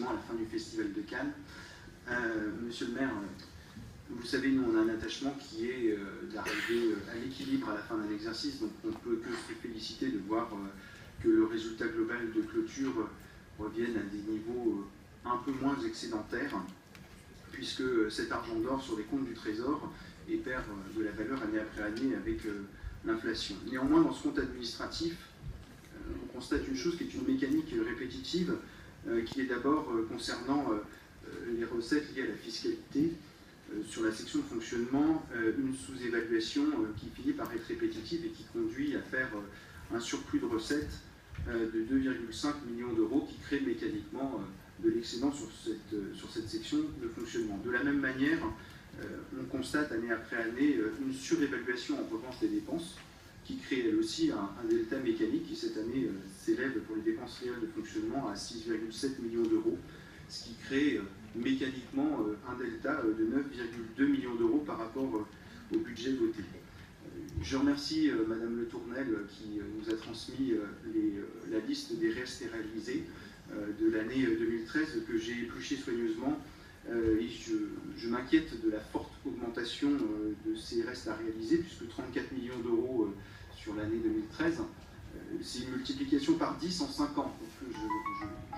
à la fin du Festival de Cannes. Monsieur le maire, vous savez, nous on a un attachement qui est d'arriver à l'équilibre à la fin d'un exercice, donc on ne peut que se féliciter de voir que le résultat global de clôture revienne à des niveaux un peu moins excédentaires, puisque cet argent d'or sur les comptes du Trésor perd de la valeur année après année avec l'inflation. Néanmoins, dans ce compte administratif, on constate une chose qui est une mécanique répétitive, qui est d'abord concernant les recettes liées à la fiscalité. Sur la section de fonctionnement, une sous-évaluation qui finit par être répétitive et qui conduit à faire un surplus de recettes de 2,5 millions d'euros qui crée mécaniquement de l'excédent sur cette section de fonctionnement. De la même manière, on constate année après année une surévaluation en revanche des dépenses qui crée elle aussi un delta mécanique qui cette année s'élève pour les dépenses réelles de fonctionnement à 6,7 millions d'euros, ce qui crée mécaniquement un delta de 9,2 millions d'euros par rapport au budget voté. Je remercie Madame Le Tournel qui nous a transmis la liste des restes réalisés de l'année 2013 que j'ai épluché soigneusement. Et je m'inquiète de la forte augmentation de ces restes à réaliser, puisque 34 millions d'euros sur l'année 2013, c'est une multiplication par 10 en 5 ans. Donc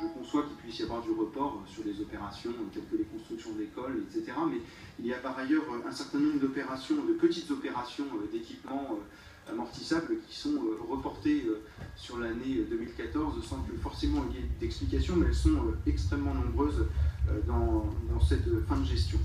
je conçois qu'il puisse y avoir du report sur des opérations telles que les constructions d'écoles, etc. Mais il y a par ailleurs un certain nombre d'opérations, de petites opérations d'équipement amortissables qui sont reportées sur l'année 2014 sans que forcément il y ait d'explication, mais elles sont extrêmement nombreuses dans cette fin de gestion.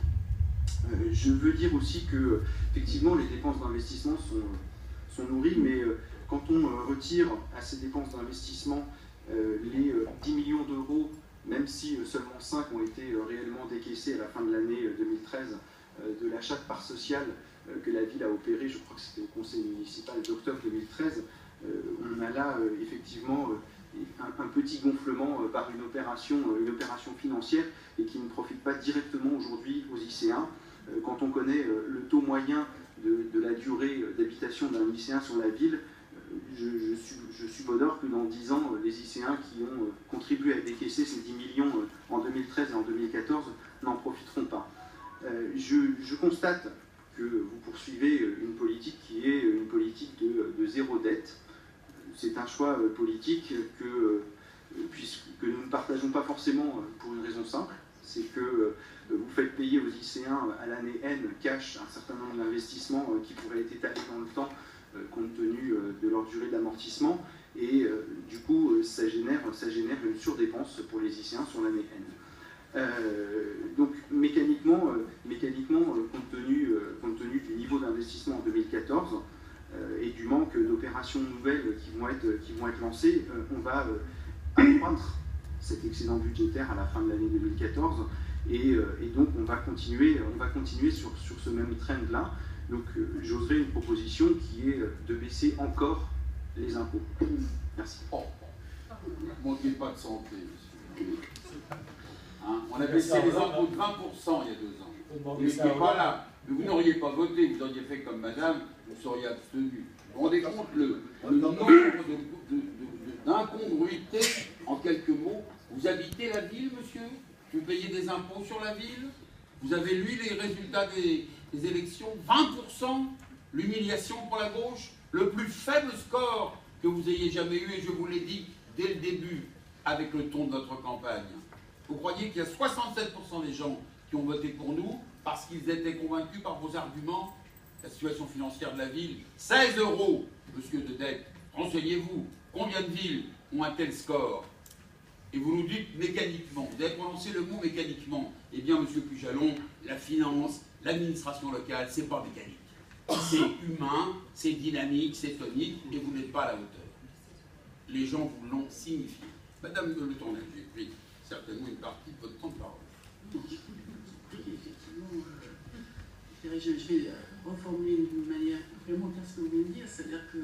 Je veux dire aussi que effectivement les dépenses d'investissement sont nourries, mais quand on retire à ces dépenses d'investissement les 10 millions d'euros, même si seulement 5 ont été réellement décaissés à la fin de l'année 2013, de l'achat de parts sociales que la ville a opéré, je crois que c'était au conseil municipal d'octobre 2013, on a là effectivement un petit gonflement par une opération financière et qui ne profite pas directement aujourd'hui aux lycéens. Quand on connaît le taux moyen de la durée d'habitation d'un lycéen sur la ville, je subodore que dans 10 ans, les lycéens qui ont contribué à décaisser ces 10 millions en 2013 et en 2014 n'en profiteront pas. Je constate que vous poursuivez une politique qui est une politique de zéro dette. C'est un choix politique que nous ne partageons pas forcément pour une raison simple, c'est que vous faites payer aux lycéens à l'année N cash un certain nombre d'investissements qui pourraient être étalés dans le temps compte tenu de leur durée d'amortissement, et du coup ça génère une surdépense pour les lycéens sur l'année N. Donc mécaniquement compte tenu du niveau d'investissement en 2014 et du manque d'opérations nouvelles qui vont être lancées, on va accroître cet excédent budgétaire à la fin de l'année 2014 et donc on va continuer sur ce même trend-là. Donc j'oserais une proposition qui est de baisser encore les impôts. Merci. Oh, ne manquez pas de santé, monsieur. Hein, on a baissé les impôts de 20% il y a 2 ans. Vous n'étiez pas là. Mais vous n'auriez pas voté, vous auriez fait comme madame, vous seriez abstenu. Vous vous rendez compte le nombre d'incongruités, en quelques mots. Vous habitez la ville, monsieur? Vous payez des impôts sur la ville? Vous avez lu les résultats des élections? 20%, l'humiliation pour la gauche, le plus faible score que vous ayez jamais eu, et je vous l'ai dit dès le début, avec le ton de votre campagne. Vous croyez qu'il y a 67% des gens qui ont voté pour nous parce qu'ils étaient convaincus par vos arguments? La situation financière de la ville, 16 €, monsieur de dette. Renseignez-vous, combien de villes ont un tel score? Et vous nous dites mécaniquement, vous avez prononcé le mot mécaniquement. Eh bien, monsieur Pujalon, la finance, l'administration locale, c'est pas mécanique. C'est humain, c'est dynamique, c'est tonique, et vous n'êtes pas à la hauteur. Les gens vous l'ont signifié. Madame Le Tournel, j'ai pris certainement une partie de votre temps de parole. Effectivement, je vais reformuler d'une manière complémentaire ce que vous venez de dire, c'est-à-dire que